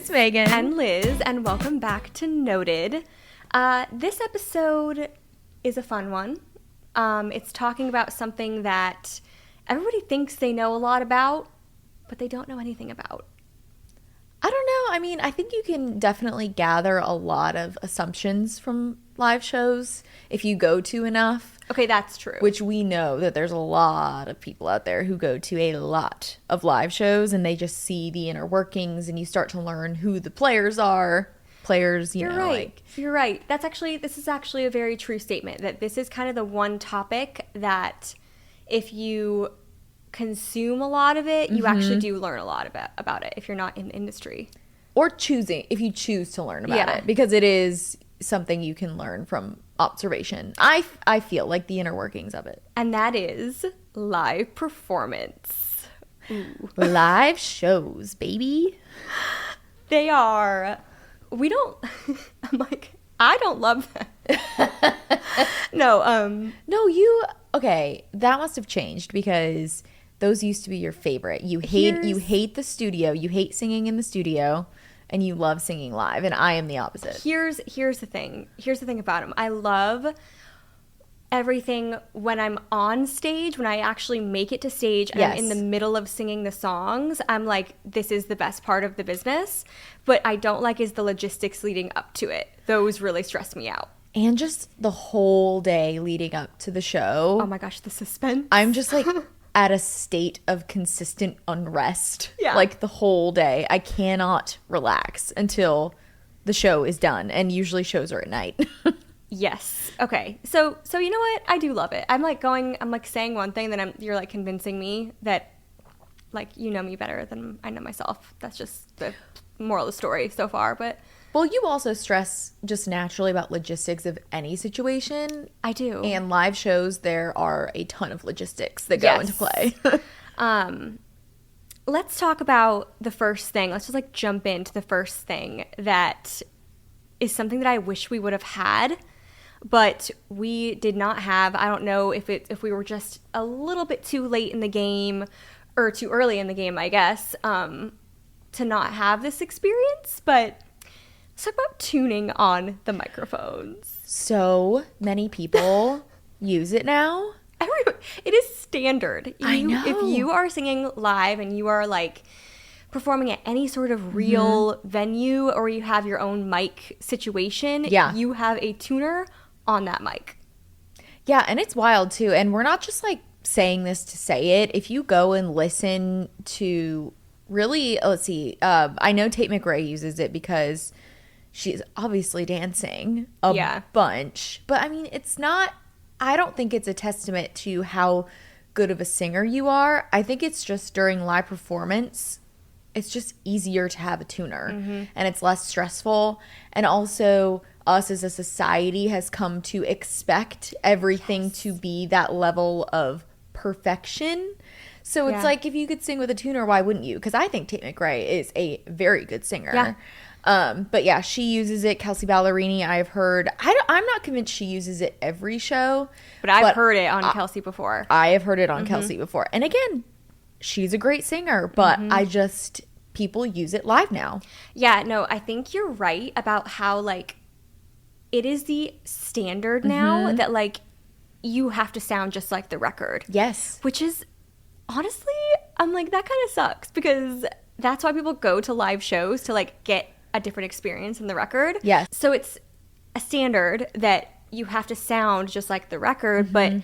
it's Megan. And Liz, and welcome back to Noted. This episode is a fun one. It's talking about something that everybody thinks they know a lot about, but they don't know anything about. I don't know. I mean, I think you can definitely gather a lot of assumptions from live shows if you go to enough. Okay, that's true. Which we know that there's a lot of people out there who go to a lot of live shows and they just see the inner workings and you start to learn who the players are. Players, You're right. You're right. This is actually a very true statement, that this is kind of the one topic that if you consume a lot of it, you actually do learn a lot about it if you're not in the industry. Or if you choose to learn about it, because it is something you can learn from observation. I feel like the inner workings of it. And that is live performance. Ooh. Live shows, baby. They are. We don't. I'm like, I don't love them. No. No, okay, that must have changed because those used to be your favorite. You hate the studio. You hate singing in the studio. And you love singing live, and I am the opposite. Here's the thing. Here's the thing about them. I love everything when I'm on stage, when I actually make it to stage, and I'm in the middle of singing the songs. I'm like, this is the best part of the business. But I don't like is the logistics leading up to it. Those really stress me out. And just the whole day leading up to the show. Oh my gosh, the suspense. I'm just like at a state of consistent unrest. Yeah. Like the whole day. I cannot relax until the show is done. And usually shows are at night. Yes. Okay. So you know what? I do love it. I'm like saying one thing, then you're like convincing me that like you know me better than I know myself. That's just the moral of the story so far, but well, you also stress just naturally about logistics of any situation. I do. And live shows, there are a ton of logistics that go into play. Let's talk about the first thing. Let's just like jump into the first thing that is something that I wish we would have had, but we did not have. I don't know if we were just a little bit too late in the game or too early in the game, I guess, to not have this experience, but let's talk about tuning on the microphones. So many people use it now. It is standard. I know. If you are singing live and you are like performing at any sort of real venue or you have your own mic situation, you have a tuner on that mic. Yeah, and it's wild too. And we're not just like saying this to say it. If you go and listen to really, let's see, I know Tate McRae uses it because she's obviously dancing a bunch. But I mean, I don't think it's a testament to how good of a singer you are. I think it's just during live performance, it's just easier to have a tuner and it's less stressful. And also us as a society has come to expect everything to be that level of perfection. So it's like, if you could sing with a tuner, why wouldn't you? Because I think Tate McRae is a very good singer. Yeah. But yeah, she uses it. Kelsey Ballerini, I've heard. I'm not convinced she uses it every show. But I've heard it on Kelsey before. I have heard it on Kelsey before. And again, she's a great singer, but people use it live now. Yeah, no, I think you're right about how, like, it is the standard now that, like, you have to sound just like the record. Yes. Which is, honestly, I'm like, that kind of sucks because that's why people go to live shows to, like, get a different experience than the record. Yes. So it's a standard that you have to sound just like the record, but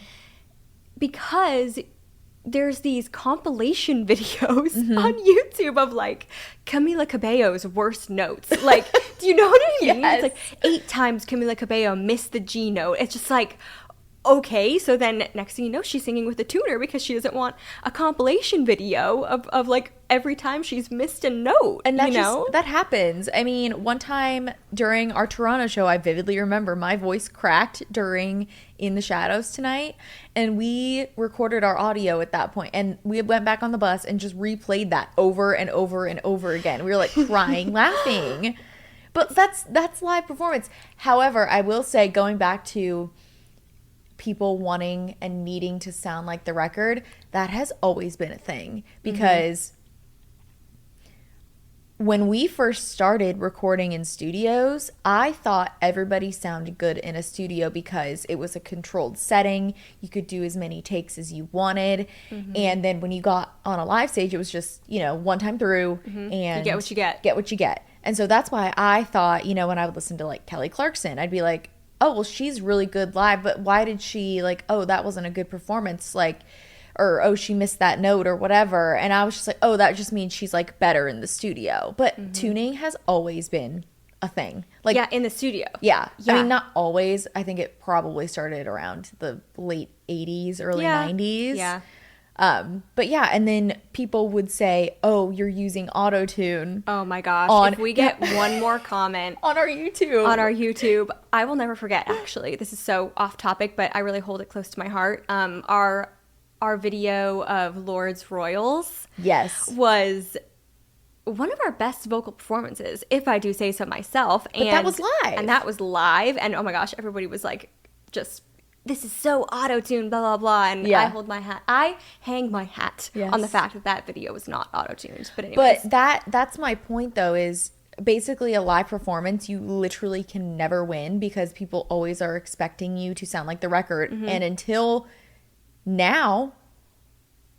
because there's these compilation videos on YouTube of like Camila Cabello's worst notes. Like, do you know what I mean? Yes. It's like 8 times Camila Cabello missed the G note. It's just like, okay, so then next thing you know, she's singing with a tuner because she doesn't want a compilation video of like every time she's missed a note. And that happens. I mean, one time during our Toronto show, I vividly remember my voice cracked during In the Shadows Tonight, and we recorded our audio at that point, and we went back on the bus and just replayed that over and over and over again. We were like crying, laughing. But that's live performance. However, I will say, going back to people wanting and needing to sound like the record, that has always been a thing because when we first started recording in studios, I thought everybody sounded good in a studio because it was a controlled setting. You could do as many takes as you wanted. And then when you got on a live stage, it was just, one time through and You get what you get. Get what you get. And so that's why I thought, when I would listen to like Kelly Clarkson, I'd be like, oh, well, she's really good live, but why did she that wasn't a good performance? Or, oh, she missed that note or whatever. And I was just like, oh, that just means she's like better in the studio. But tuning has always been a thing. Yeah, in the studio. Yeah. I mean, not always. I think it probably started around the late 80s, early 90s. Yeah. But yeah, and then people would say, oh, you're using autotune. Oh my gosh. If we get one more comment on our YouTube, I will never forget, actually. This is so off topic, but I really hold it close to my heart. Our video of Lord's Royals was one of our best vocal performances, if I do say so myself. But that was live. And that was live. And oh my gosh, everybody was like, just, this is so auto-tuned, blah, blah, blah. And I hang my hat on the fact that video was not auto-tuned. But anyways. But that's my point, though, is basically a live performance, you literally can never win because people always are expecting you to sound like the record. And until now,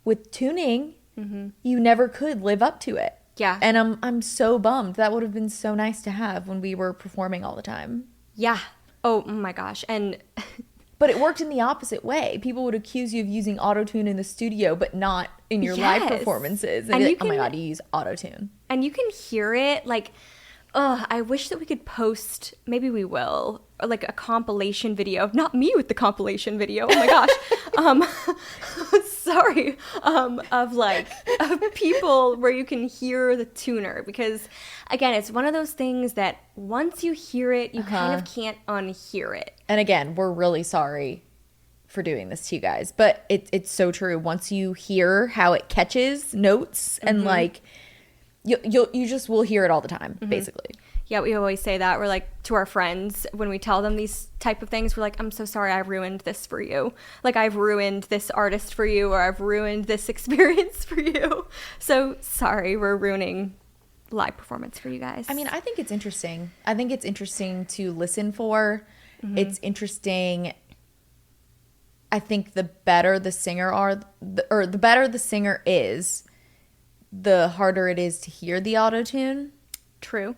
with tuning, you never could live up to it. Yeah. And I'm so bummed. That would have been so nice to have when we were performing all the time. Yeah. Oh my gosh. And but it worked in the opposite way. People would accuse you of using autotune in the studio, but not in your live performances. And oh my God, you use autotune. And you can hear it like, I wish that we could post, maybe we will, like a compilation video, not me with the compilation video, oh my gosh, sorry, of people where you can hear the tuner, because again, it's one of those things that once you hear it, you kind of can't unhear it. And again, we're really sorry for doing this to you guys, but it's so true. Once you hear how it catches notes and like, you just will hear it all the time, basically. Yeah, we always say that. We're like, to our friends, when we tell them these type of things, we're like, I'm so sorry I ruined this for you. Like, I've ruined this artist for you, or I've ruined this experience for you. So sorry, we're ruining live performance for you guys. I mean, I think it's interesting. I think it's interesting to listen for. It's interesting. I think the better the singer the better the singer is, the harder it is to hear the autotune. True.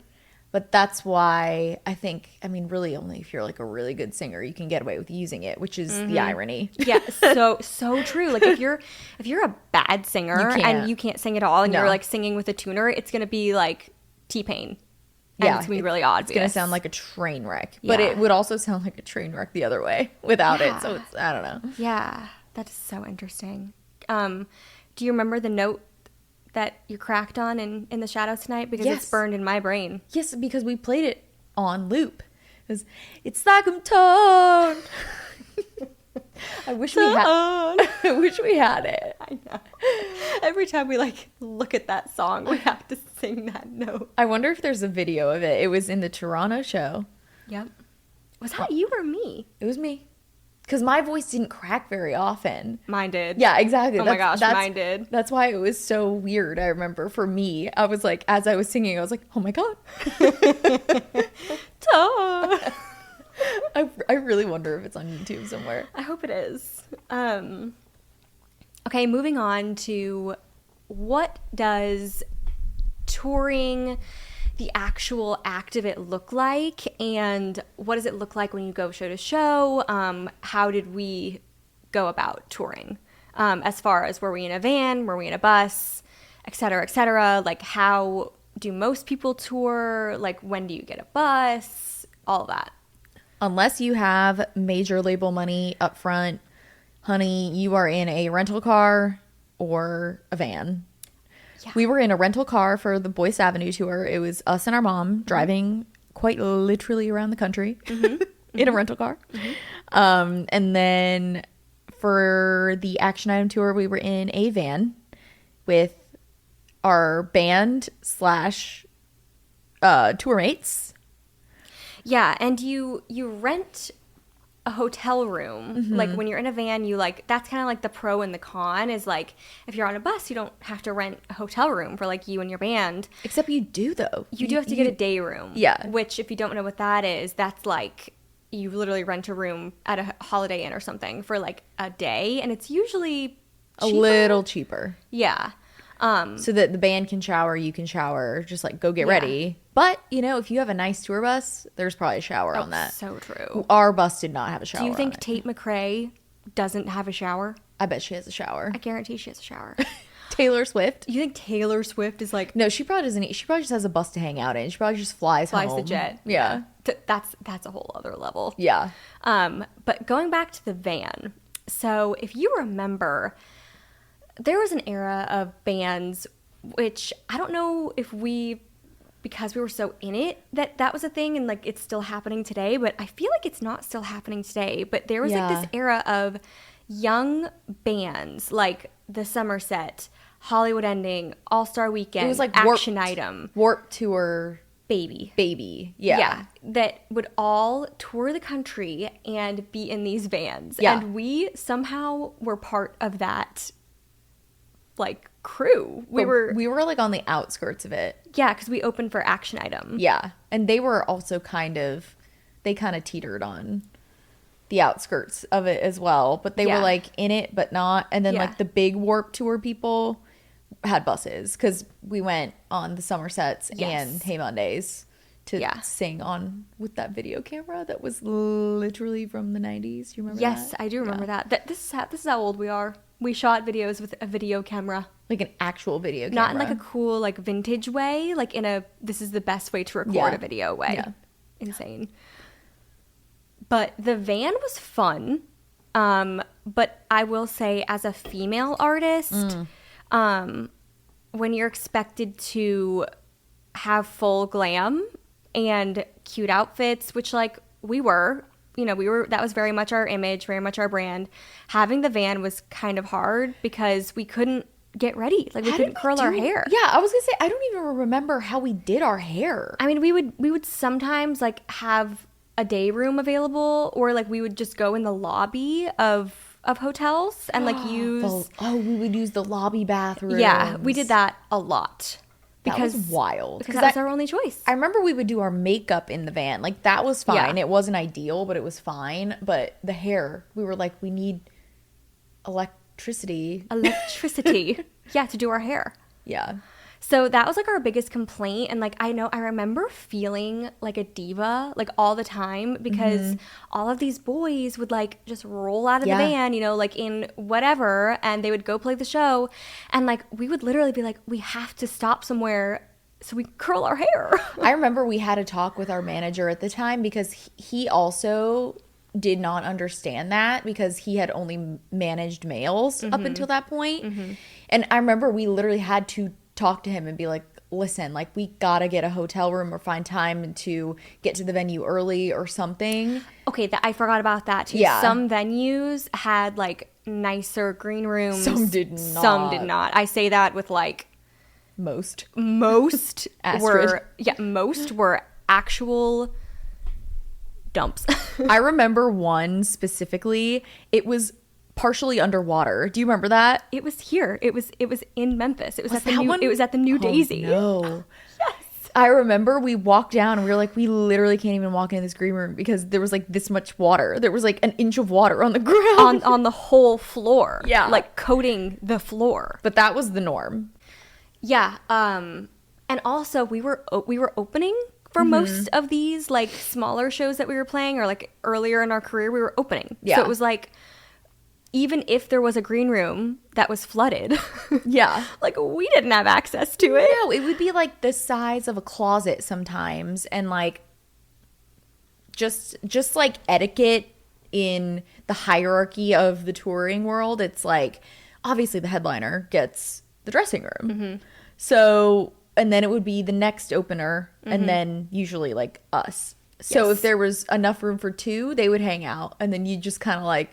But that's why I think, I mean, really only if you're like a really good singer, you can get away with using it, which is the irony. Yeah, so true. Like if you're a bad singer and you can't sing at all and you're like singing with a tuner, it's going to be like T-Pain. And it's going to be really obvious. It's going to sound like a train wreck. Yeah. But it would also sound like a train wreck the other way without it. So it's, I don't know. Yeah, that is so interesting. Do you remember the note that you cracked on in the shadows tonight? Because it's burned in my brain. Yes, because we played it on loop. It's like I'm torn. I wish we had it. I know. Every time we like look at that song, we have to sing that note. I wonder if there's a video of it. It was in the Toronto show. Yep. Was that you or me? It was me. Because my voice didn't crack very often. Mine did. Yeah, exactly. Oh my gosh, mine did. That's why it was so weird. I remember for me, I was like, as I was singing, I was like, oh my God. I really wonder if it's on YouTube somewhere. I hope it is. Okay, moving on to what does touring, the actual act of it, look like, and what does it look like when you go show to show? How did we go about touring? As far as, were we in a van, were we in a bus, et cetera, like how do most people tour? Like when do you get a bus? All of that. Unless you have major label money up front, honey, you are in a rental car or a van. Yeah. We were in a rental car for the Boyce Avenue tour. It was us and our mom driving quite literally around the country in a rental car. And then for the Action Item tour, we were in a van with our band / tour mates. Yeah, and you rent a hotel room. Like when you're in a van, you like, that's kind of like the pro and the con is like, if you're on a bus, you don't have to rent a hotel room for like you and your band. Except you do though. You do have to get a day room. Yeah. Which if you don't know what that is, that's like you literally rent a room at a Holiday Inn or something for like a day. And it's usually a little cheaper. Yeah. So that the band can shower, you can shower, just like go get ready. But, you know, if you have a nice tour bus, there's probably a shower on that. So true. Our bus did not have a shower. Do you think on it. Tate McRae doesn't have a shower? I bet she has a shower. I guarantee she has a shower. Taylor Swift? You think Taylor Swift is like... No, she probably doesn't. She probably just has a bus to hang out in. She probably just flies home. the jet. Yeah. That's a whole other level. Yeah. But going back to the van. So if you remember, there was an era of bands, which I don't know if because we were so in it, that was a thing and like it's still happening today, but I feel like it's not still happening today. But there was like this era of young bands like the Somerset, Hollywood Ending, All-Star Weekend, It was like Action Item, Warped Tour, Baby. Yeah. That would all tour the country and be in these vans. Yeah. And we somehow were part of that like crew. We were like on the outskirts of it. Yeah, because we opened for Action Item. Yeah. And they were also they kind of teetered on the outskirts of it as well. But they were like in it, but not. And then like the big Warped Tour people had buses because we went on the Somersets and Hey Mondays to sing on with that video camera that was literally from the 90s. You remember that? Yes, I do remember that. This is how old we are. We shot videos with a video camera. Like an actual video camera. Not in like a cool like vintage way, like in a this is the best way to record a video way. Yeah. Insane. But the van was fun. But I will say as a female artist, when you're expected to have full glam and cute outfits, which like we were, that was very much our image, very much our brand. Having the van was kind of hard because we couldn't get ready. Like we couldn't curl our hair. Yeah, I was gonna say I don't even remember how we did our hair. I mean, we would sometimes like have a day room available, or like we would just go in the lobby of hotels and like use. We would use the lobby bathroom. Yeah, we did that a lot. Because that was wild. Because that was our only choice. I remember we would do our makeup in the van. Like, that was fine. Yeah. It wasn't ideal, but it was fine. But the hair, we were like, we need electricity. Yeah, to do our hair. Yeah. So that was like our biggest complaint. And like, I remember feeling like a diva like all the time because all of these boys would like just roll out of the van, like in whatever, and they would go play the show. And like, we would literally be like, we have to stop somewhere so we curl our hair. I remember we had a talk with our manager at the time because he also did not understand that because he had only managed males up until that point. And I remember we literally had to talk to him and be like, listen, like we gotta get a hotel room or find time to get to the venue early or something. Okay, I forgot about that too. Yeah. Some venues had like nicer green rooms. Some did not. I say that with like most were actual dumps. I remember one specifically. It was partially underwater. Do you remember that? It was here. It was in Memphis. It was at the New Daisy. No. Yes. I remember we walked down and we were like, we literally can't even walk into this green room because there was like this much water. There was like an inch of water on the ground. On the whole floor. Yeah. Like coating the floor. But that was the norm. Yeah. And also we were opening for most of these like smaller shows that we were playing, or like earlier in our career we were opening. Yeah. So it was like, even if there was a green room that was flooded, like we didn't have access to it. No, it would be like the size of a closet sometimes, and like just like etiquette in the hierarchy of the touring world. It's like obviously the headliner gets the dressing room, so and then it would be the next opener, and then usually like us. So if there was enough room for two, they would hang out, and then you just kind of like.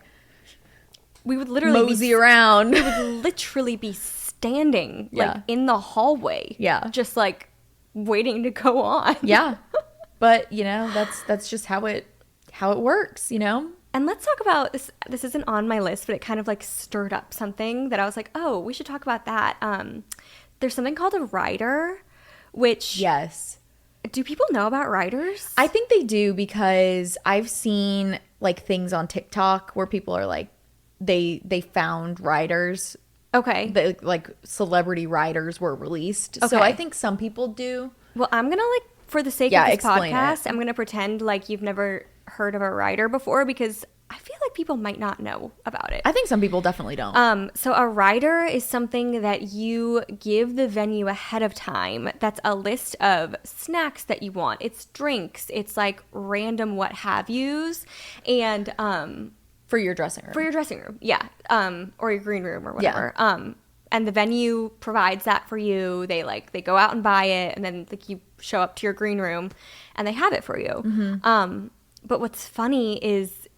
We would literally mosey around. We would literally be standing like in the hallway. Yeah. Just like waiting to go on. Yeah. But, that's just how it works, And And let's talk about this. This isn't on my list, but it kind of like stirred up something that I was like, oh, we should talk about that. There's something called a rider, which Yes. do people know about riders? I think they do because I've seen like things on TikTok where people are like they found riders. Okay. That like celebrity riders were released. So Okay. I think some people do. Well, I'm going to like, for the sake Yeah, of this explain podcast, it. I'm going to pretend like you've never heard of a rider before because I feel like people might not know about it. I think some people definitely don't. So a rider is something that you give the venue ahead of time. That's a list of snacks that you want. It's drinks. It's like random what have yous. And For your dressing room. for your dressing room, yeah, or your green room or whatever. Yeah. And the venue provides that for you. They go out and buy it, and then like you show up to your green room, and they have it for you. Mm-hmm. But what's funny is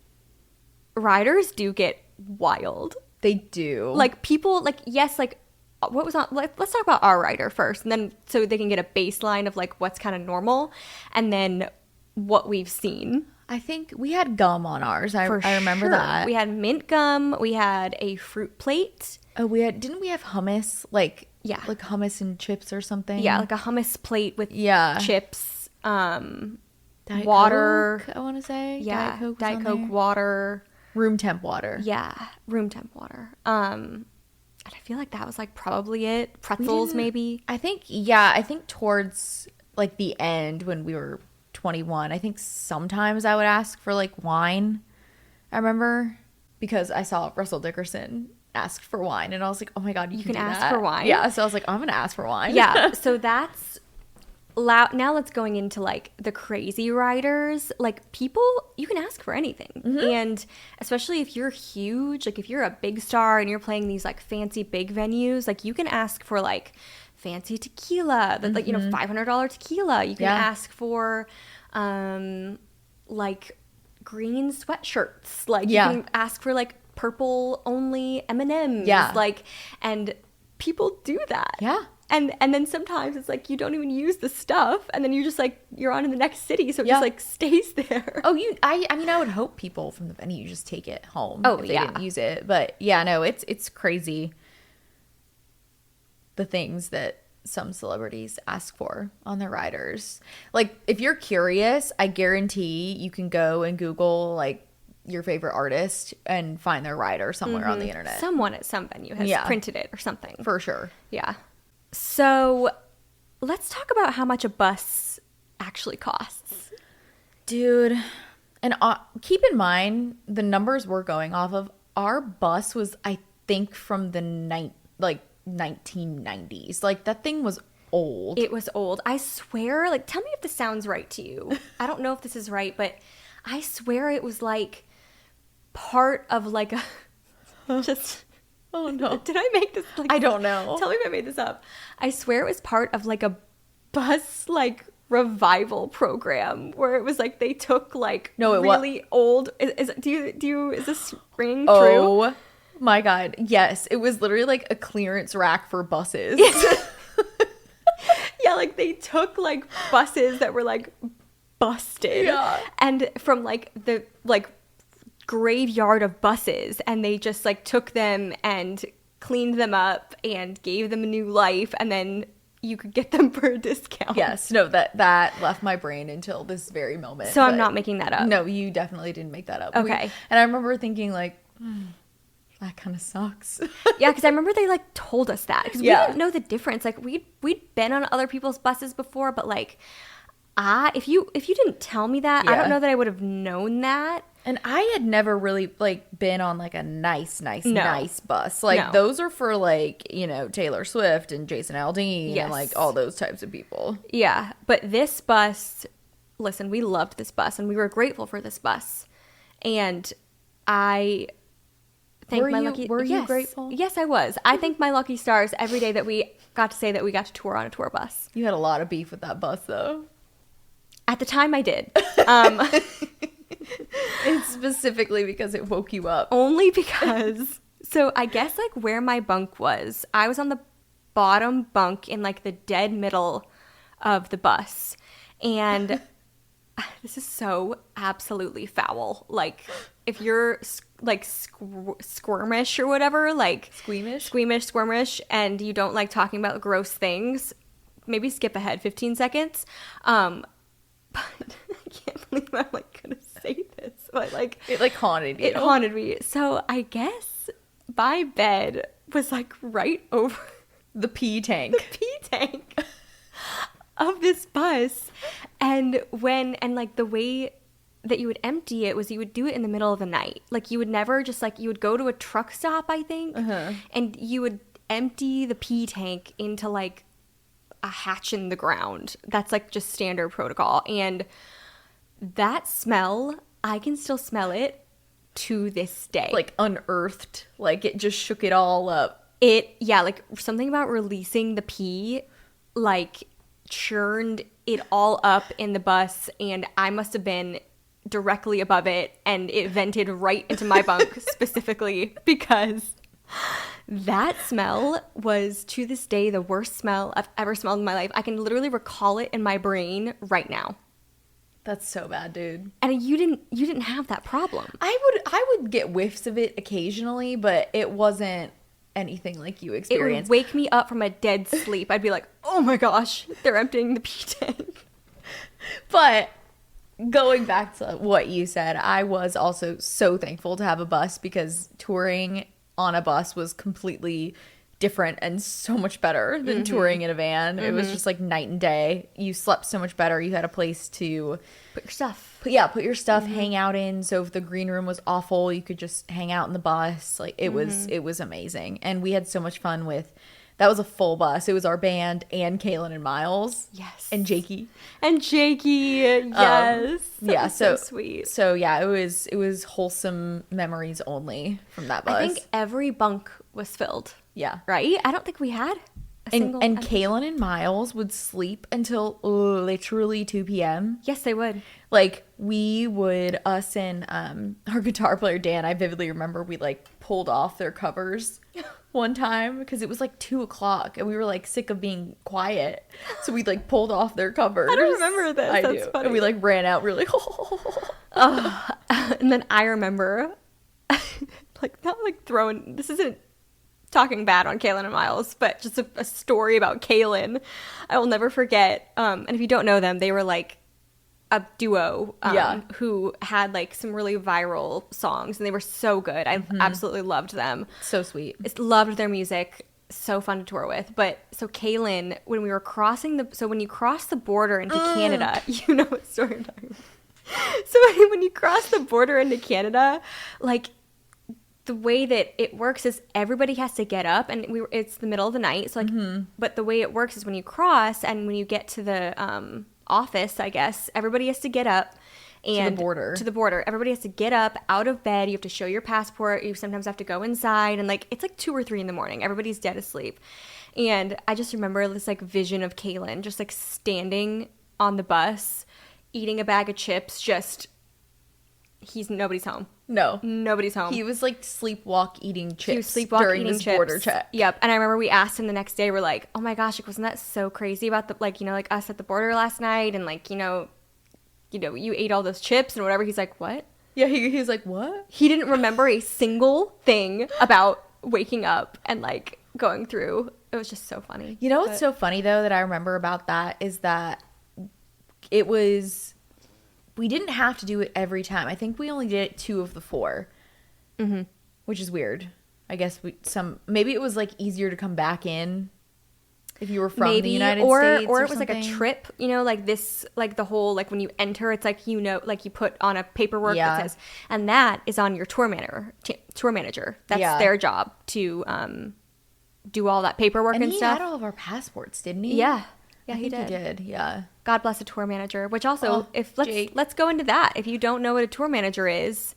riders do get wild. They do. Like people, like yes, like what was on? Like, let's talk about our rider first, and then so they can get a baseline of like what's kind of normal, and then what we've seen. I think we had gum on ours. I remember Sure. that. We had mint gum. We had a fruit plate. Oh, didn't we have hummus? Yeah. Like hummus and chips or something? Yeah, like a hummus plate with Yeah. chips, Diet water. Coke, I want to say. Yeah, Diet Diet Coke. Coke, water. Room temp water. Yeah, room temp water. And I feel like that was like probably it. Pretzels, maybe. I think towards like the end when we were 21, I think sometimes I would ask for like wine. I remember because I saw Russell Dickerson asked for wine and I was like, oh my God, you can can do ask that. for wine? Yeah. So I was like, I'm going to ask for wine. Yeah, so that's loud. Now let's going into like the crazy riders. Like people, you can ask for anything. And especially if you're huge, like if you're a big star and you're playing these like fancy big venues, like you can ask for like fancy tequila, like, you know, $500 tequila. You can Yeah. ask for like green sweatshirts. Like Yeah. you can ask for like purple only M&Ms. Yeah. Like, and people do that. Yeah. And then sometimes it's like you don't even use the stuff, and then you just like you're on in the next city, so it Yeah. just like stays there. Oh, I mean, I would hope people from the venue just take it home. Oh, if they yeah. didn't use it. But yeah, no, it's crazy. The things that some celebrities ask for on their riders. Like, if you're curious, I guarantee you can go and Google like your favorite artist and find their rider somewhere on the internet. Someone at some venue has Yeah. printed it or something. For sure. Yeah. So let's talk about how much a bus actually costs. Dude, and keep in mind the numbers we're going off of. Our bus was, I think, from the 1990s. Like, that thing was old. It was old. I swear, like, tell me if this sounds right to you. I don't know if this is right, but I swear it was like part of like a just. Oh no. Did I make this? Like, I don't know. Tell me if I made this up. I swear it was part of like a bus like revival program where it was like they took like No, it really old. Is this ringing true? Oh my God. Yes. It was literally like a clearance rack for buses. Yeah, like they took like buses that were like busted. Yeah. And from like the like graveyard of buses, and they just like took them and cleaned them up and gave them a new life, and then you could get them for a discount. Yes. No, that left my brain until this very moment. So I'm but not making that up. No, you definitely didn't make that up. Okay. And I remember thinking like, that kind of sucks. Yeah, because I remember they like told us that because Yeah. we didn't know the difference. Like we'd been on other people's buses before, but like if you didn't tell me that, I Yeah. don't know that I would have known that. And I had never really like been on like a nice bus. Like No. those are for like, you know, Taylor Swift and Jason Aldean Yes. and like all those types of people. Yeah, but this bus, listen, we loved this bus and we were grateful for this bus. And I thank Were my you- lucky were you yes. grateful? Yes, I was. I thank my lucky stars every day that we got to say that we got to tour on a tour bus. You had a lot of beef with that bus though. At the time I did. It's specifically because it woke you up. Only because so I guess like where my bunk was, I was on the bottom bunk in like the dead middle of the bus. And this is so absolutely foul. Like if you're like squirmish or whatever, like squirmish, and you don't like talking about gross things, maybe skip ahead 15 seconds. But I can't believe I'm like gonna say this, but like it like haunted you. It haunted me. So I guess my bed was like right over the pee tank. The pee tank of this bus. And like the way that you would empty it was you would do it in the middle of the night. Like you would never just like, you would go to a truck stop, I think, and you would empty the pee tank into like a hatch in the ground. That's like just standard protocol. And that smell, I can still smell it to this day. Like unearthed. Like it just shook it all up. Like something about releasing the pee, like churned it all up in the bus, and I must have been directly above it, and it vented right into my bunk specifically, because that smell was to this day the worst smell I've ever smelled in my life. I can literally recall it in my brain right now. That's so bad, dude. And you didn't have that problem. I would get whiffs of it occasionally, but it wasn't anything like you experienced. It would wake me up from a dead sleep. I'd be like, oh my gosh, they're emptying the pee tank. But going back to what you said, I was also so thankful to have a bus, because touring on a bus was completely different and so much better than touring in a van. It was just like night and day. You slept so much better. You had a place to put your stuff. Put your stuff, hang out in. So if the green room was awful, you could just hang out in the bus. Like it was amazing. And we had so much fun with, that was a full bus. It was our band and Kaylin and Miles. Yes. And Jakey. Yes. Yeah. So sweet. So yeah, it was wholesome memories only from that bus. I think every bunk was filled. Yeah. Right? I don't think we had a single. And Kaylin and Miles would sleep until literally 2 p.m. Yes, they would. Like us and our guitar player Dan, I vividly remember we like pulled off their covers one time because it was like 2:00 and we were like sick of being quiet. So we like pulled off their covers. I don't remember this. I That's do. funny. And we like ran out really. And then I remember like not like throwing, this isn't talking bad on Kaylin and Miles, but just a story about Kaylin I will never forget. And if you don't know them, they were like a duo who had like some really viral songs, and they were so good. I absolutely loved them. So sweet. Loved their music. So fun to tour with. But so Kaylin, when we were when you cross the border into Canada, you know what story I'm talking about. So when you cross the border into Canada, like the way that it works is everybody has to get up, and it's the middle of the night. So like, but the way it works is when you cross and when you get to the office, I guess, everybody has to get up and to the border. Everybody has to get up out of bed. You have to show your passport. You sometimes have to go inside, and like it's like 2 or 3 in the morning. Everybody's dead asleep. And I just remember this like vision of Kaylin just like standing on the bus, eating a bag of chips, nobody's home. No. Nobody's home. He was like sleepwalk eating chips. He was sleepwalk during eating this chips. border check. Yep. And I remember we asked him the next day, we're like, oh my gosh, like, wasn't that so crazy about the, like, you know, like us at the border last night, and like, you know, you ate all those chips and whatever. He's like, what? Yeah, he was like, what? He didn't remember a single thing about waking up and like going through. It was just so funny. You know what's so funny though that I remember about that is that we didn't have to do it every time. I think we only did it 2 of the 4, which is weird. I guess maybe it was like easier to come back in if you were from the United States or it was like a trip, you know, like this, like the whole, like when you enter, it's like, you know, like you put on a paperwork that says, and that is on your tour manager. That's their job to do all that paperwork and stuff. And he had all of our passports, didn't he? Yeah. Yeah, he did. Yeah. God bless a tour manager, which also, let's go into that. If you don't know what a tour manager is,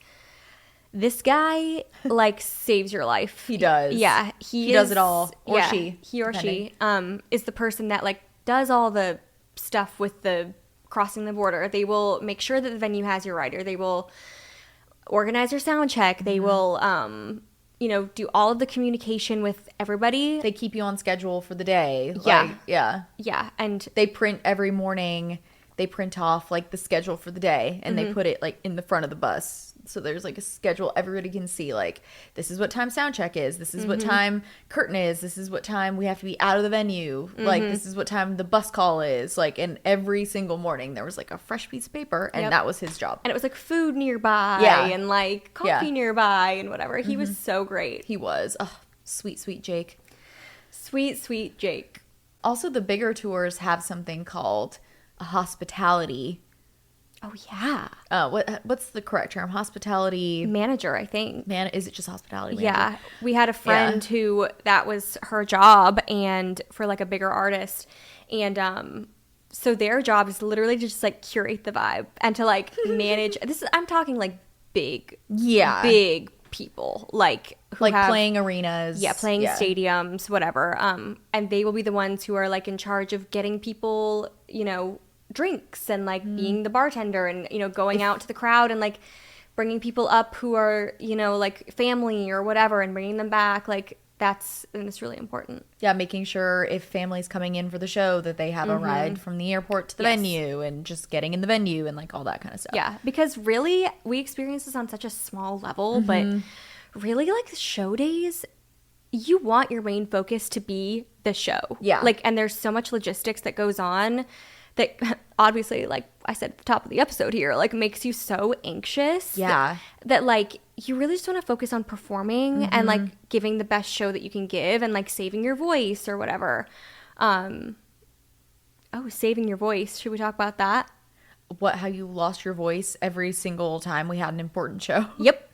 this guy like saves your life. He does. Yeah. He does it all. Or she. He or she is the person that like does all the stuff with the crossing the border. They will make sure that the venue has your rider. They will organize your sound check. They will you know, do all of the communication with everybody. They keep you on schedule for the day. Yeah. Yeah. Yeah. And they print every morning they print off like the schedule for the day and they put it like in the front of the bus. So there's like a schedule everybody can see, like this is what time sound check is, this is what time curtain is, this is what time we have to be out of the venue, like this is what time the bus call is, like, and every single morning there was like a fresh piece of paper and that was his job. And it was like food nearby and like coffee nearby and whatever. He was so great. He was. Oh, sweet Jake. Sweet Jake. Also, the bigger tours have something called a hospitality. Oh yeah. What's the correct term? Hospitality manager, I think. Is it just hospitality manager? Yeah. We had a friend who that was her job, and for like a bigger artist, and so their job is literally to just like curate the vibe and to like manage. I'm talking like big people, like who like have, playing arenas, playing stadiums, whatever. And they will be the ones who are like in charge of getting people, you know, drinks and like being the bartender and, you know, going out to the crowd and like bringing people up who are, you know, like family or whatever and bringing them back. Like that's really important. Yeah, making sure if family's coming in for the show that they have a ride from the airport to the venue, and just getting in the venue and like all that kind of stuff. Yeah, because really we experience this on such a small level, but really like show days, you want your main focus to be the show. Yeah. Like, and there's so much logistics that goes on that obviously, like I said at the top of the episode here, like makes you so anxious. Yeah. That like you really just want to focus on performing and like giving the best show that you can give and like saving your voice or whatever. Saving your voice. Should we talk about that? How you lost your voice every single time we had an important show? Yep.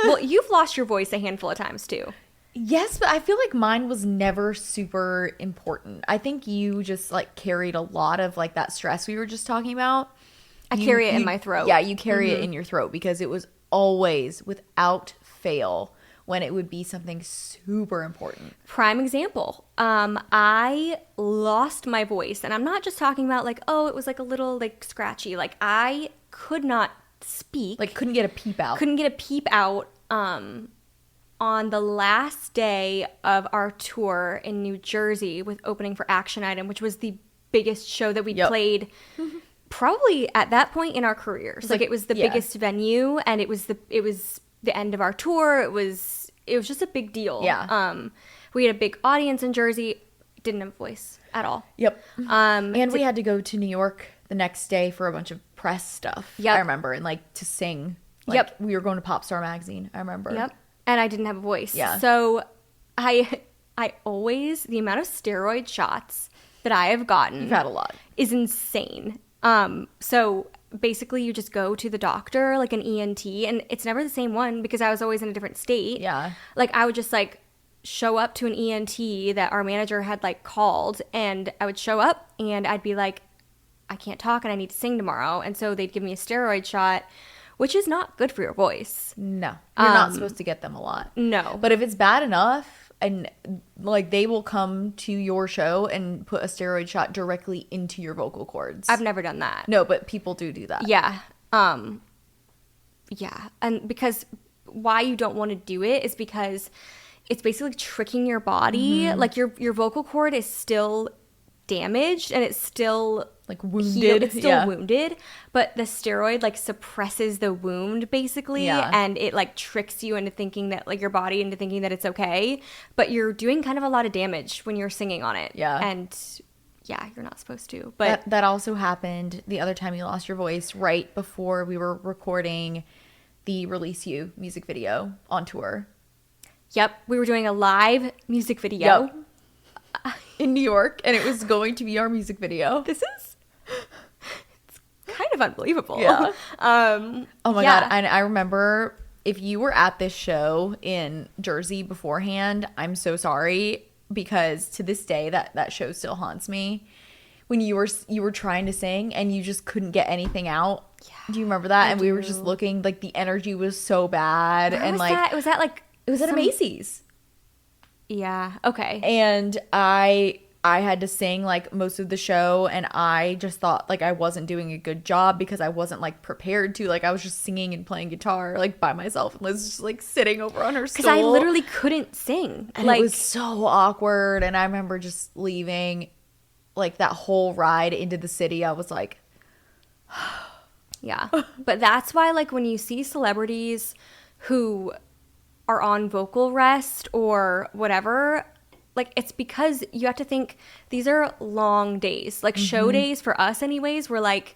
Well, you've lost your voice a handful of times too. Yes, but I feel like mine was never super important. I think you just like carried a lot of like that stress we were just talking about. I carry it in my throat. Yeah, you carry it in your throat because it was always without fail when it would be something super important. Prime example. I lost my voice, and I'm not just talking about like, oh, it was like a little like scratchy. Like I could not speak. Like couldn't get a peep out. On the last day of our tour in New Jersey with opening for Action Item, which was the biggest show that we played probably at that point in our careers. Like it was the biggest venue, and it was the end of our tour. It was just a big deal. Yeah. We had a big audience in Jersey. Didn't have a voice at all. Yep. And we had to go to New York the next day for a bunch of press stuff. I remember, and like to sing. Like, we were going to Popstar Magazine. I remember. Yep. And I didn't have a voice. Yeah. So I always, the amount of steroid shots that I have gotten. You've had a lot. Is insane. So basically you just go to the doctor, like an ENT, and it's never the same one because I was always in a different state. Yeah. Like I would just like show up to an ENT that our manager had like called, and I would show up and I'd be like, I can't talk and I need to sing tomorrow. And so they'd give me a steroid shot, which is not good for your voice. No. You're not supposed to get them a lot. No. But if it's bad enough, and like they will come to your show and put a steroid shot directly into your vocal cords. I've never done that. No, but people do that. Yeah. Yeah. And because why you don't want to do it is because it's basically tricking your body. Like your vocal cord is still damaged and it's still like wounded. It's still wounded, but the steroid like suppresses the wound basically, and it like tricks you into thinking that like your body into thinking that it's okay, but you're doing kind of a lot of damage when you're singing on it. Yeah. And yeah, you're not supposed to. But that also happened the other time you lost your voice, right before we were recording the Release You music video on tour. Yep, we were doing a live music video in New York, and it was going to be our music video. It's kind of unbelievable. Yeah. Oh my God. And I remember, if you were at this show in Jersey beforehand, I'm so sorry, because to this day that show still haunts me. When you were trying to sing and you just couldn't get anything out. Yeah. Do you remember that? And we were just looking, like the energy was so bad. Where and was like that? It was at a Macy's. Yeah. Okay. And I had to sing like most of the show, and I just thought like I wasn't doing a good job because I wasn't like prepared to. Like I was just singing and playing guitar like by myself, and Liz was just like sitting over on her stool. Because I literally couldn't sing. And like, it was so awkward. And I remember just leaving like that whole ride into the city. I was like, Yeah. But that's why, like, when you see celebrities who are on vocal rest or whatever, like, it's because you have to think these are long days. Like, show days for us anyways, we're like,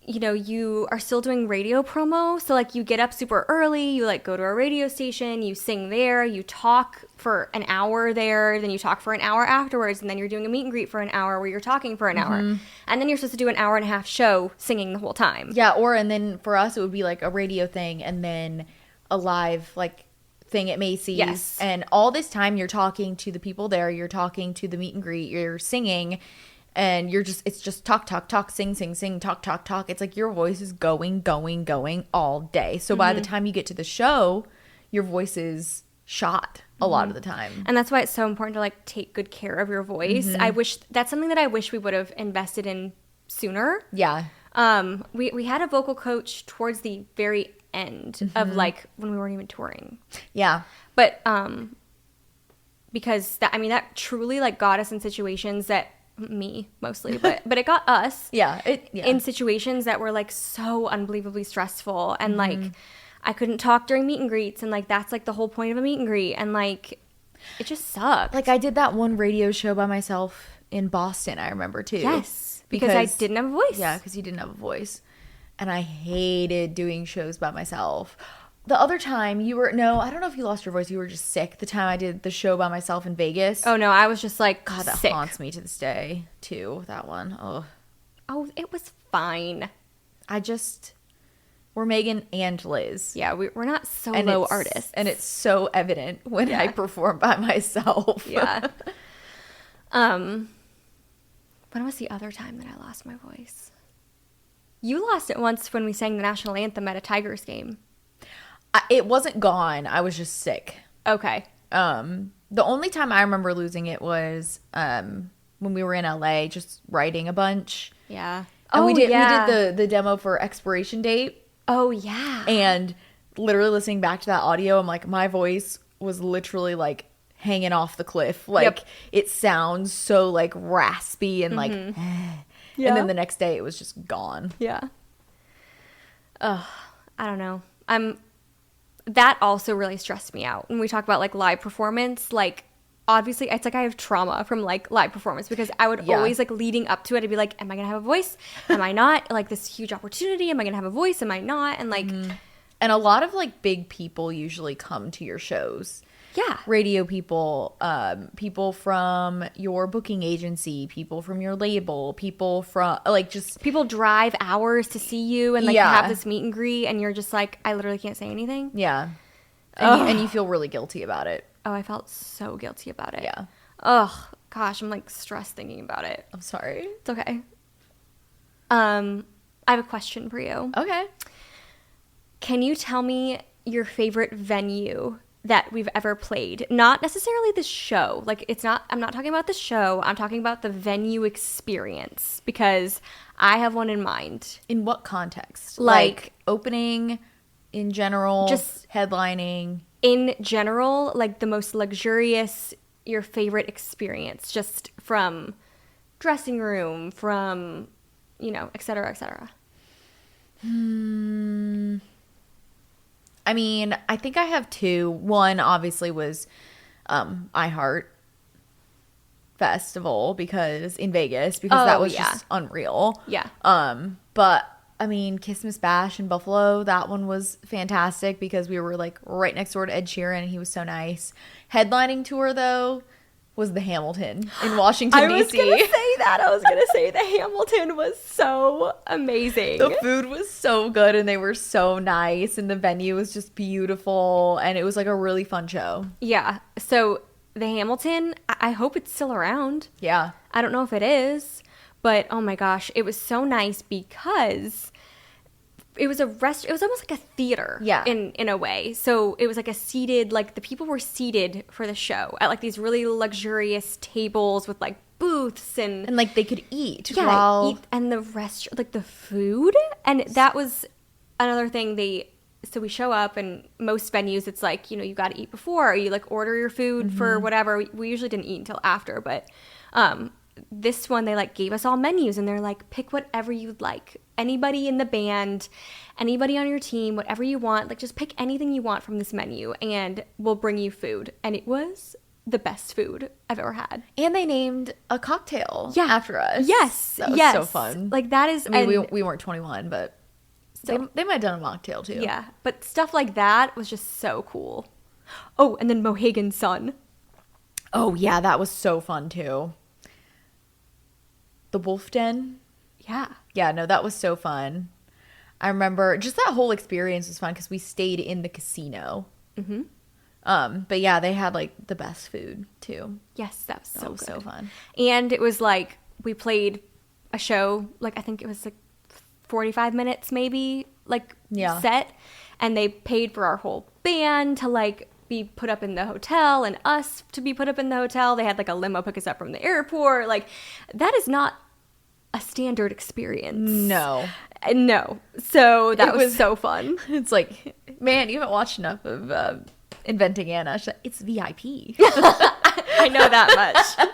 you know, you are still doing radio promo. So, like, you get up super early, you, like, go to a radio station, you sing there, you talk for an hour there, then you talk for an hour afterwards, and then you're doing a meet and greet for an hour where you're talking for an hour. And then you're supposed to do an hour and a half show singing the whole time. Yeah, and then for us, it would be, like, a radio thing and then a live, like, thing at Macy's. Yes. And all this time, you're talking to the people there, you're talking to the meet and greet, you're singing. And it's just talk, talk, talk, sing, sing, sing, talk, talk, talk. It's like your voice is going all day. So by the time you get to the show, your voice is shot a lot of the time. And that's why it's so important to, like, take good care of your voice. That's something that I wish we would have invested in sooner. Yeah. We had a vocal coach towards the very end of, like, when we weren't even touring. Yeah. But because that truly, like, got us in situations that, me mostly, but it got us in situations that were, like, so unbelievably stressful, and like I couldn't talk during meet and greets, and, like, that's, like, the whole point of a meet and greet, and, like, it just sucked. Like, I did that one radio show by myself in Boston, I remember too. Yes, because I didn't have a voice. Yeah, because you didn't have a voice, and I hated doing shows by myself. The other time I don't know if you lost your voice, you were just sick. The time I did the show by myself in Vegas. Oh no, I was just, like, God, that sick. haunts me to this day too, that one. Oh, it was fine. We're Megan and Liz. Yeah, we're not solo artists. And it's so evident when I perform by myself. Yeah. When was the other time that I lost my voice? You lost it once when we sang the national anthem at a Tigers game. It wasn't gone. I was just sick. Okay. The only time I remember losing it was when we were in LA just writing a bunch. Yeah. And we did the demo for Expiration Date. Oh yeah. And literally listening back to that audio, I'm like, my voice was literally, like, hanging off the cliff. Like, it sounds so, like, raspy and like and then the next day it was just gone. Yeah. Ugh, I don't know. That also really stressed me out. When we talk about, like, live performance, like, obviously it's like I have trauma from, like, live performance, because I would always, like, leading up to it, I'd be like, am I gonna have a voice? Am I not? Like, this huge opportunity, am I gonna have a voice? Am I not? And, like, and a lot of, like, big people usually come to your shows. Yeah. Radio people, people from your booking agency, people from your label, people from, like, just... People drive hours to see you and, like, have this meet and greet, and you're just like, I literally can't say anything. Yeah. And you feel really guilty about it. Oh, I felt so guilty about it. Yeah. Ugh, gosh, I'm, like, stressed thinking about it. I'm sorry. It's okay. I have a question for you. Okay. Can you tell me your favorite venue that we've ever played? Not necessarily the show. Like, I'm not talking about the show. I'm talking about the venue experience, because I have one in mind. In what context? Like opening, in general, just headlining. In general, like, the most luxurious, your favorite experience, just from dressing room, from, you know, et cetera, et cetera. I mean, I think I have two. One obviously was iHeart Festival, because in Vegas, because that was just unreal. Yeah. But I mean, Christmas Bash in Buffalo, that one was fantastic because we were, like, right next door to Ed Sheeran and he was so nice. Headlining tour though was the Hamilton in Washington, D.C. I was going to say that. I was going to say the Hamilton was so amazing. The food was so good and they were so nice and the venue was just beautiful and it was, like, a really fun show. Yeah. So the Hamilton, I hope it's still around. Yeah. I don't know if it is, but oh my gosh, it was so nice because it was it was almost like a theater, in a way. So it was like a seated, like, the people were seated for the show at, like, these really luxurious tables with, like, booths and like, they could eat and the restaurant, like, the food, and that was another thing. So we show up, and most venues it's like, you know, you got to eat before, or you, like, order your food for whatever. We usually didn't eat until after, but this one, they, like, gave us all menus and they're like, pick whatever you'd like anybody in the band, anybody on your team, whatever you want. Like, just pick anything you want from this menu and we'll bring you food. And it was the best food I've ever had. And they named a cocktail after us. Yes. That was so fun. Like, that is... I mean, we weren't 21, but they might have done a mocktail too. Yeah. But stuff like that was just so cool. Oh, and then Mohegan Sun. Oh, yeah. That was so fun too. The Wolf Den. Yeah. Yeah, no, that was so fun. I remember just that whole experience was fun because we stayed in the casino. Mm-hmm. But yeah, they had like the best food too. Yes, that was so good. So fun. And it was like we played a show, like I think it was like 45 minutes maybe, like set, and they paid for our whole band to like be put up in the hotel and us to be put up in the hotel. They had like a limo pick us up from the airport. Like, that is not a standard experience. No. So that was so fun. It's like, man, you haven't watched enough of Inventing Anna. It's VIP. I know that much.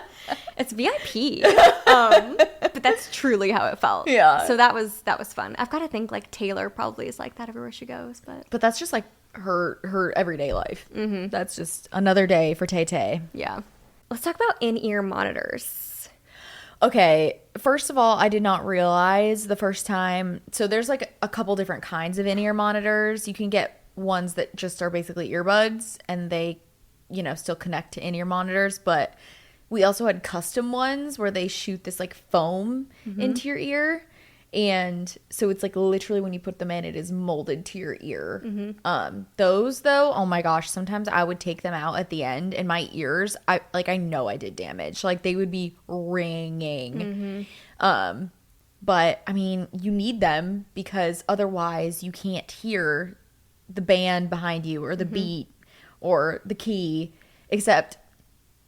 It's VIP. But that's truly how it felt. Yeah. So that was fun. I've got to think like Taylor probably is like that everywhere she goes, but that's just like her everyday life. Mm-hmm. That's just another day for Tay Tay. Yeah. Let's talk about in-ear monitors. Okay, first of all, I did not realize the first time. So there's like a couple different kinds of in-ear monitors. You can get ones that just are basically earbuds and they, still connect to in-ear monitors. But we also had custom ones where they shoot this like foam into your ear. And so it's like literally when you put them in, it is molded to your ear. Mm-hmm. Those though, oh my gosh, sometimes I would take them out at the end and my ears, I know I did damage. Like they would be ringing. Mm-hmm. But I mean, you need them because otherwise you can't hear the band behind you or the beat or the key, except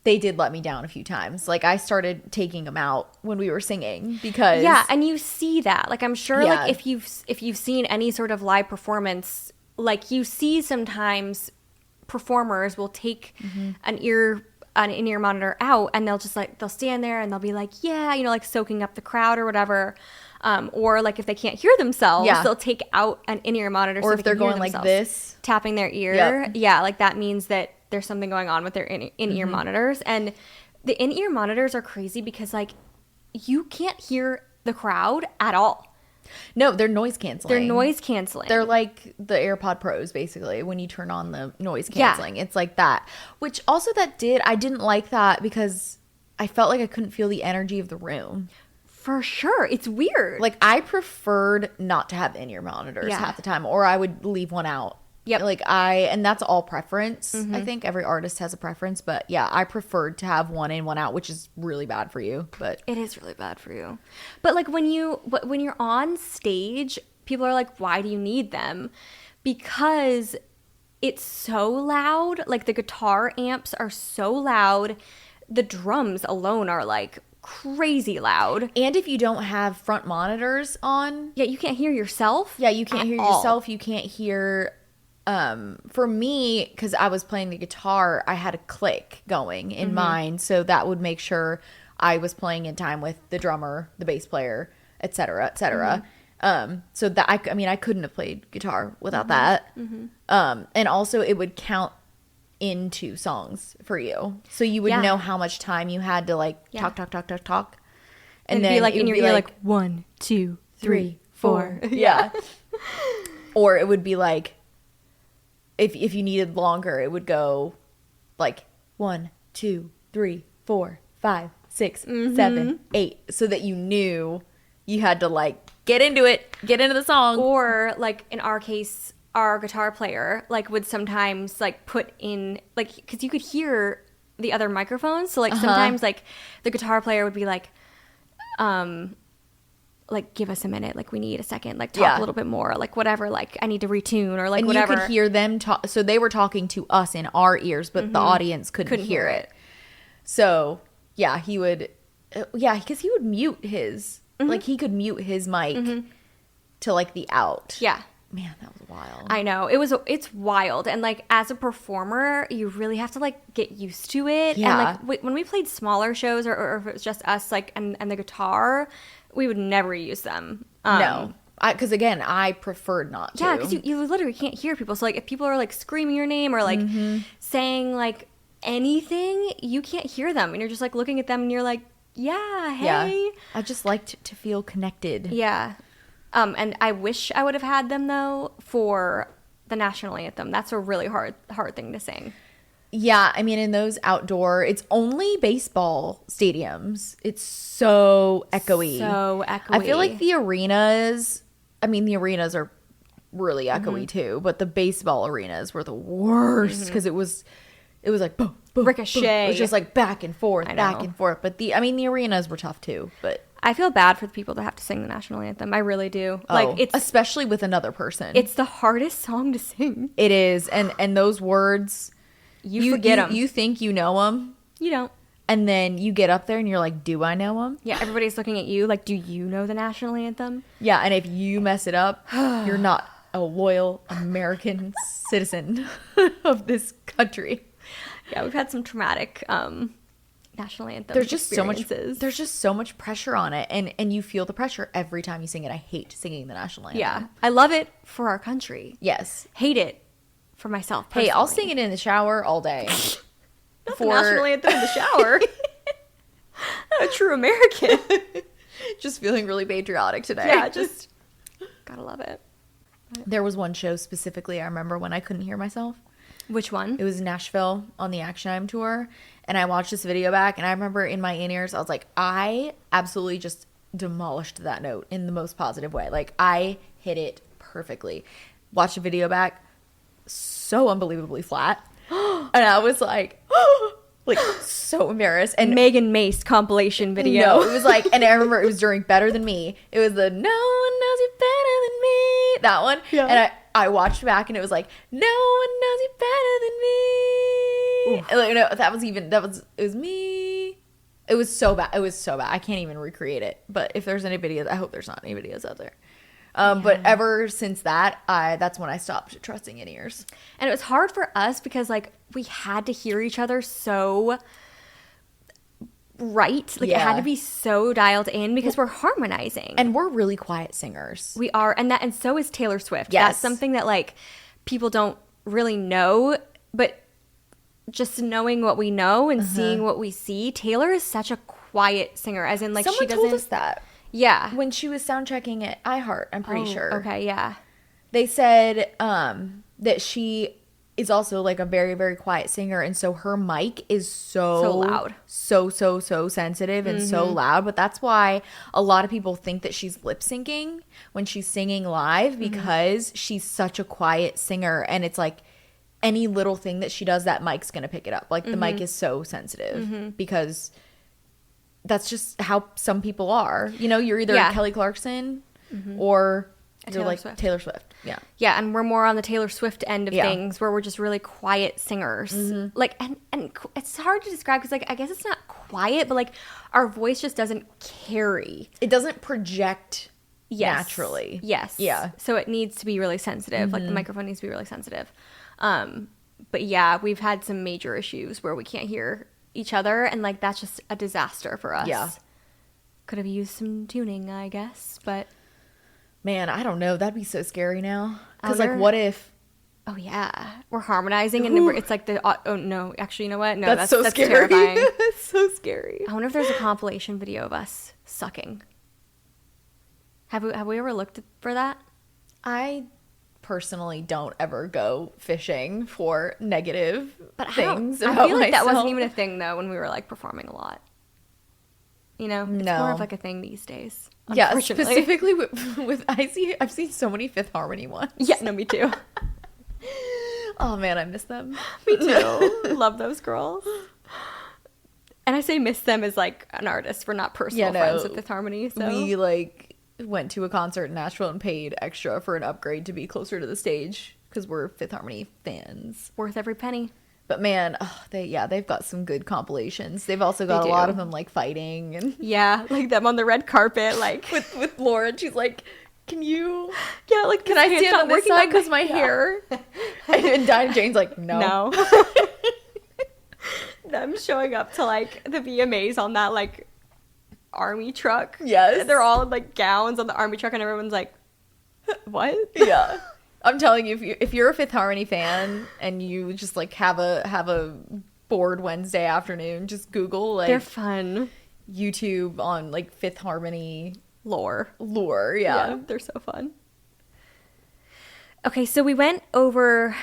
they did let me down a few times. Like I started taking them out when we were singing because and you see that. Like I'm sure like if you've seen any sort of live performance, like you see sometimes performers will take an in-ear monitor out and they'll stand there and they'll be like, like soaking up the crowd or whatever. Or like if they can't hear themselves, they'll take out an in-ear monitor. Or if they're going like this, tapping their ear. Yep. Like that means that there's something going on with their in-ear monitors. And the in-ear monitors are crazy because like you can't hear the crowd at all. No, they're noise canceling. They're like the AirPod Pros basically when you turn on the noise canceling. It's like that. Which also I didn't like that because I felt like I couldn't feel the energy of the room. For sure. It's weird. Like I preferred not to have in-ear monitors half the time, or I would leave one out. Yep. And that's all preference. I think every artist has a preference, but yeah, I preferred to have one in, one out, which is really bad for you. But it is really bad for you. But like when you're on stage, people are like, why do you need them? Because it's so loud. Like the guitar amps are so loud. The drums alone are like crazy loud. And if you don't have front monitors on, you can't hear yourself. Yeah, you can't hear yourself. You can't hear. For me, because I was playing the guitar, I had a click going in mine, so that would make sure I was playing in time with the drummer, the bass player, etc., etc. So that I couldn't have played guitar without that. And also it would count into songs for you, so you would know how much time you had to like talk, and then it'd be like in your ear, like 1, 2, 3, 4. Yeah. Or it would be like. If you needed longer, it would go like 1, 2, 3, 4, 5, 6, 7, 8, so that you knew you had to like get into the song. Or like in our case, our guitar player like would sometimes like put in like because you could hear the other microphones, so like sometimes like the guitar player would be like give us a minute, like we need a second, like talk a little bit more, like whatever, like I need to retune or like and whatever. You could hear them talk, so they were talking to us in our ears, but the audience couldn't hear it. So he would because he would mute his like he could mute his mic to like the out. Man, that was wild. I know. It's wild. And like as a performer, you really have to like get used to it. And like when we played smaller shows or if it was just us like and the guitar, we would never use them. No. Because again, I preferred not to. Yeah, because you literally can't hear people. So like if people are like screaming your name or like saying like anything, you can't hear them, and you're just like looking at them, and you're like, yeah, hey. I just liked to feel connected. Yeah. And I wish I would have had them though for the national anthem. That's a really hard thing to sing. Yeah, I mean, in those outdoor, it's only baseball stadiums. It's so echoey. I feel like the arenas are really echoey too, but the baseball arenas were the worst because it was like boom, boom, ricochet. Boom. It was just like back and forth. But the arenas were tough too, but I feel bad for the people that have to sing the national anthem. I really do. Like especially with another person. It's the hardest song to sing. It is, and those words, you forget them. You think you know them. You don't. And then you get up there and you're like, do I know them? Yeah, everybody's looking at you like, do you know the national anthem? Yeah, and if you mess it up, you're not a loyal American citizen of this country. Yeah, we've had some traumatic national anthem there's just so much pressure on it, and you feel the pressure every time you sing it. I hate singing the national anthem. Yeah, I love it for our country. Yes. Hate it for myself personally. Hey, I'll sing it in the shower all day. Not the national anthem in the shower. Not a true American. Just feeling really patriotic today. Yeah, just gotta love it. There was one show specifically I remember when I couldn't hear myself. Which one? It was Nashville on the Action Item tour, and I watched this video back, and I remember in my in-ears I was like, I absolutely just demolished that note in the most positive way. Like, I hit it perfectly. Watched the video back, so unbelievably flat. And I was like, like so embarrassed. And Megan Mace compilation video. No, it was like, and I remember it was during Better Than Me. It was the No One Knows You Better Than Me, that one. Yeah. And I watched back and it was like, no one knows you better than me. Like, no, it was me. It was so bad. I can't even recreate it. But if there's any videos, I hope there's not any videos out there. But ever since that, that's when I stopped trusting in-ears. And it was hard for us because like we had to hear each other so right. Like it had to be so dialed in because we're harmonizing. And we're really quiet singers. We are. And so is Taylor Swift. Yes. That's something that like people don't really know, but just knowing what we know and seeing what we see, Taylor is such a quiet singer, as in like someone she doesn't. told us that. Yeah. When she was sound checking at iHeart, I'm pretty sure. Okay, yeah. They said that she is also like a very, very quiet singer, and so her mic is so loud. So sensitive and so loud. But that's why a lot of people think that she's lip syncing when she's singing live, because she's such a quiet singer, and it's like any little thing that she does, that mic's gonna pick it up. Like the mic is so sensitive because that's just how some people are. You know, you're either Kelly Clarkson or you're like Taylor Swift. Yeah. Yeah, and we're more on the Taylor Swift end of things, where we're just really quiet singers. Like, and it's hard to describe because, like, I guess it's not quiet, but like our voice just doesn't carry. It doesn't project naturally. Yes. Yeah. So it needs to be really sensitive. Like the microphone needs to be really sensitive. But yeah, we've had some major issues where we can't hear each other, and like that's just a disaster for us. Yeah. Could have used some tuning, I guess, but man, I don't know. That'd be so scary now. Because like, what if? Oh yeah, we're harmonizing and it's like the. Oh no, actually, you know what? No, that's so scary. Terrifying. That's so scary. I wonder if there's a compilation video of us sucking. Have we ever looked for that? I personally don't ever go fishing for negative things. I feel like that wasn't even a thing though when we were like performing a lot. You know, it's more of like a thing these days. Yeah, specifically with I've seen so many Fifth Harmony ones. Yeah, no, me too. Oh man, I miss them. Me too. Love those girls. And I say miss them as like an artist. We're not personal friends with Fifth Harmony. So we like went to a concert in Nashville and paid extra for an upgrade to be closer to the stage because we're Fifth Harmony fans. Worth every penny. But man, they've got some good compilations. They've also got a lot of them like fighting and like them on the red carpet, like with Lauren. She's like, "Can you? Yeah, like can I stand on this side because my hair?" And Dinah Jane's like, "No." Them showing up to like the VMAs on that like army truck. Yes, they're all in like gowns on the army truck, and everyone's like, What? Yeah. I'm telling you, if you're a Fifth Harmony fan and you just like have a bored Wednesday afternoon, just Google like They're fun. YouTube on like Fifth Harmony Lore. Yeah. They're so fun. Okay, so we went over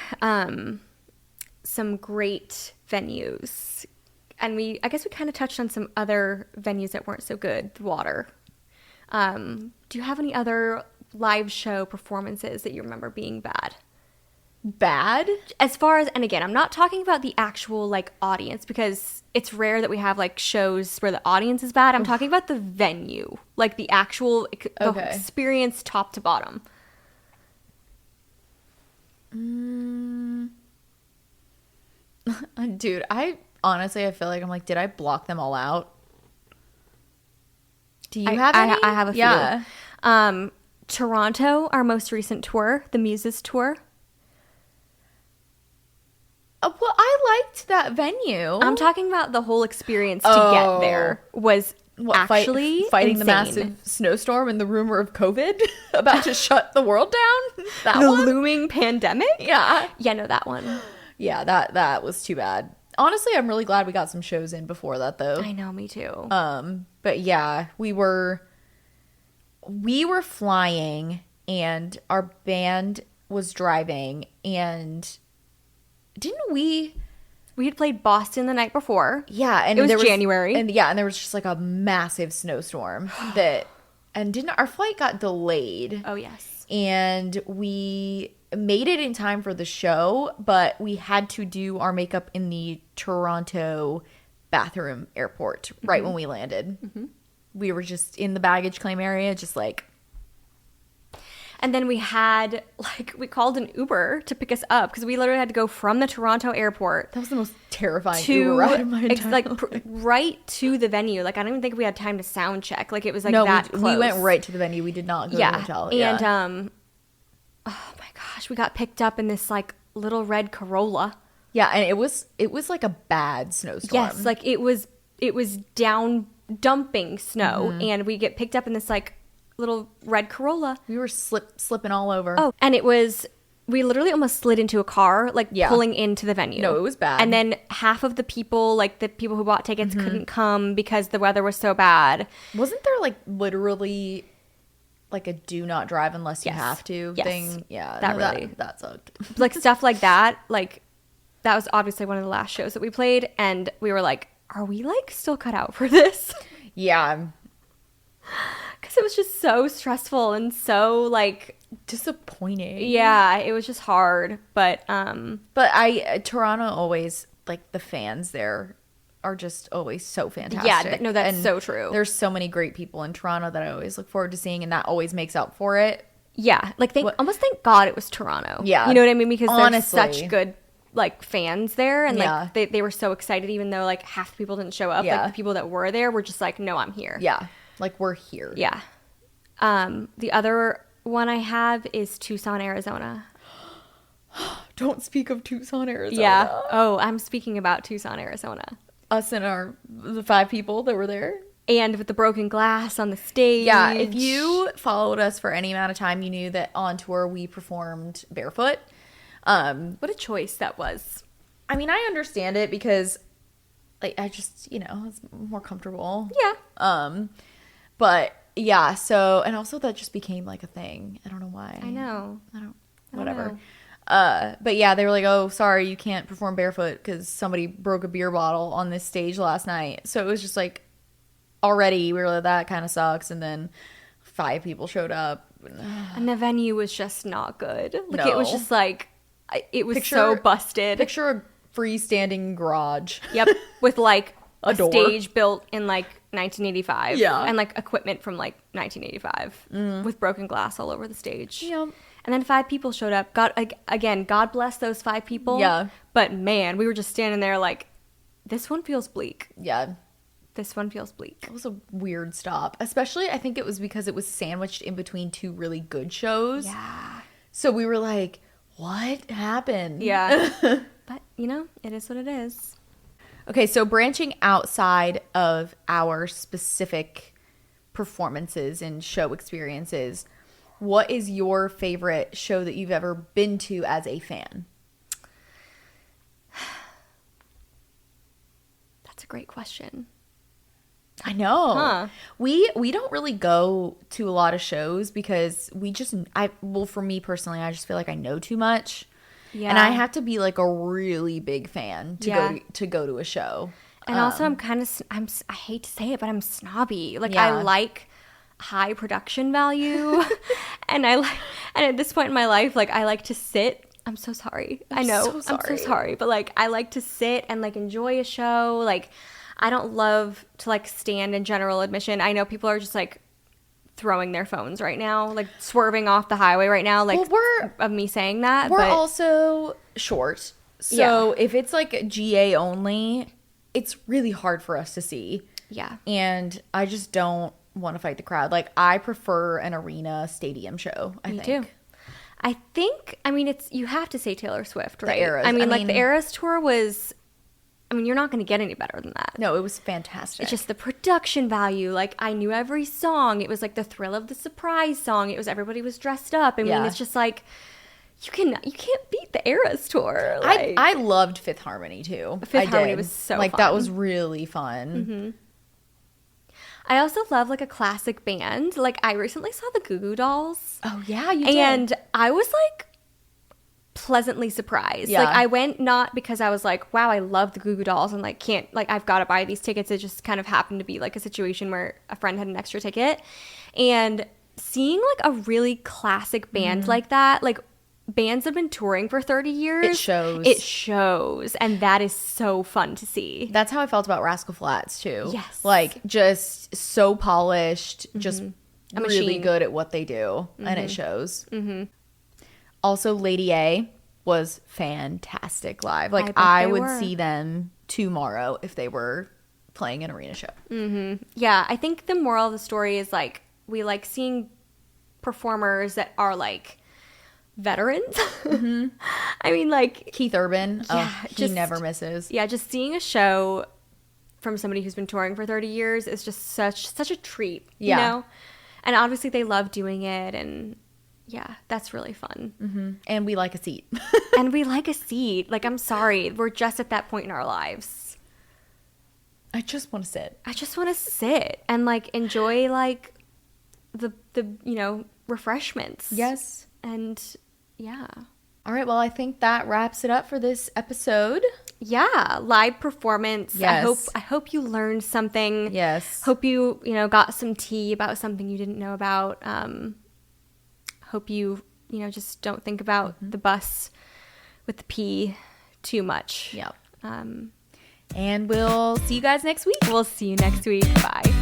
some great venues, and I guess we kind of touched on some other venues that weren't so good. The Water. Do you have any other live show performances that you remember being bad? Bad? As far as, and again, I'm not talking about the actual like audience, because it's rare that we have like shows where the audience is bad. I'm talking about the venue, like the actual the experience top to bottom. Dude, I honestly feel like I'm like, did I block them all out? Do you have any? I have a few. Yeah. Toronto, our most recent tour, the Muses tour. Well, I liked that venue. I'm talking about the whole experience to get there was actually fighting insane. the massive snowstorm and the rumor of COVID about to shut the world down. That the one? looming pandemic. Yeah. Yeah, no, that one. Yeah, that was too bad. Honestly, I'm really glad we got some shows in before that, though. I know, me too. But yeah, we were flying and our band was driving, and didn't we had played Boston the night before. Yeah, and it was January. And there was just like a massive snowstorm and didn't our flight got delayed. Oh, yes. And we made it in time for the show, but we had to do our makeup in the Toronto bathroom airport right when we landed. Mm-hmm. We were just in the baggage claim area, just like. And then we had, like, we called an Uber to pick us up because we literally had to go from the Toronto airport. That was the most terrifying Uber ride of my entire life. Right to the venue. Like, I don't even think we had time to sound check. Like, it was like that close. We went right to the venue. We did not go to the hotel. And, oh my gosh, we got picked up in this, like, little red Corolla. Yeah, and it was like a bad snowstorm. Yes, like, it was dumping snow, and we get picked up in this, like, little red Corolla. We were slipping all over. Oh, and we literally almost slid into a car, like pulling into the venue. No, it was bad. And then half of the people, like the people who bought tickets, couldn't come because the weather was so bad. Wasn't there like literally like a do not drive unless you have to thing? Yeah, that sucked. Like stuff like that. Like that was obviously one of the last shows that we played, and we were like, are we like still cut out for this? Yeah. Because it was just so stressful and so like disappointing. Yeah, it was just hard. But Toronto always, like, the fans there are just always so fantastic. Yeah, no, that's so true. There's so many great people in Toronto that I always look forward to seeing, and that always makes up for it. Yeah, like almost thank God it was Toronto. Yeah, you know what I mean, because honestly, there's such good like fans there, and like they were so excited, even though like half the people didn't show up. Like the people that were there were just like, no, I'm here. Yeah. Like, we're here. Yeah. The other one I have is Tucson, Arizona. Don't speak of Tucson, Arizona. Yeah. Oh, I'm speaking about Tucson, Arizona. Us and the 5 people that were there. And with the broken glass on the stage. Yeah. If you followed us for any amount of time, you knew that on tour we performed barefoot. What a choice that was. I mean, I understand it because, like, I just, it's more comfortable. Yeah. But yeah, so, and also that just became like a thing. I don't know why. I know. Whatever. But yeah, they were like, oh, sorry, you can't perform barefoot because somebody broke a beer bottle on this stage last night. So it was just like, already we were like, that kind of sucks. And then 5 people showed up. And the venue was just not good. Like, it was just like, it was so busted. Picture a freestanding garage. Yep. With like a door. Stage built in like 1985. Yeah. And like equipment from like 1985 with broken glass all over the stage. Yep. And then 5 people showed up. God bless those 5 people. Yeah. But man, we were just standing there like, this one feels bleak. Yeah. This one feels bleak. It was a weird stop. Especially, I think it was because it was sandwiched in between 2 really good shows. Yeah. So we were like, what happened? Yeah. But, it is what it is. Okay, so branching outside of our specific performances and show experiences, what is your favorite show that you've ever been to as a fan? That's a great question. I know. Huh. We don't really go to a lot of shows because well, for me personally, I just feel like I know too much. Yeah. And I have to be like a really big fan to go to a show. And also I hate to say it, but I'm snobby. Like Yeah. I like high production value and at this point in my life, like I like to sit. I'm so sorry. I know. so sorry. I'm so sorry. But like I like to sit and like enjoy a show. Like I don't love to like stand in general admission. I know people are just like throwing their phones right now, like swerving off the highway right now, like of me saying that. We're but also short. So if it's like GA only, it's really hard for us to see. Yeah. And I just don't want to fight the crowd. Like I prefer an arena stadium show, I think. too. I think, I mean, you have to say Taylor Swift, right? Eras. I mean, like the Eras tour was, I mean, you're not going to get any better than that. No, it was fantastic. It's just the production value. Like I knew every song. It was like the thrill of the surprise song. It was everybody was dressed up. I mean, it's just like you can't beat the Eras tour. Like, I loved Fifth Harmony too. Fifth Harmony was so like fun. that was really fun. Mm-hmm. I also love like a classic band. Like I recently saw the Goo Goo Dolls. Oh yeah, you did. And I was like pleasantly surprised. Yeah. Like I went not because I was like, wow, I love the Goo Goo Dolls and like can't, like I've got to buy these tickets. It just kind of happened to be like a situation where a friend had an extra ticket. And seeing like a really classic band like that, like bands have been touring for 30 years. It shows. And that is so fun to see. That's how I felt about Rascal Flatts too. Yes. Like just so polished, just A really machine. good at what they do. And it shows. Also, Lady A was fantastic live. Like I would see them tomorrow if they were playing an arena show. Yeah, I think the moral of the story is like we like seeing performers that are like veterans. I mean, like Keith Urban, he just- never misses. yeah, just seeing a show from somebody who's been touring for 30 years is just such a treat, you know? And obviously they love doing it, and yeah, that's really fun. And we like a seat. And we like a seat. Like, I'm sorry, we're just at that point in our lives. I just want to sit. I just want to sit and like enjoy like the you know, refreshments. Yes. And yeah. All right, well, I think that wraps it up for this episode. Yeah, live performance. Yes. I hope you learned something. Yes. Hope you got some tea about something you didn't know about. Hope you just don't think about the bus with the P too much. Yep. Um, And we'll see you guys next week. we'll see you next week. Bye.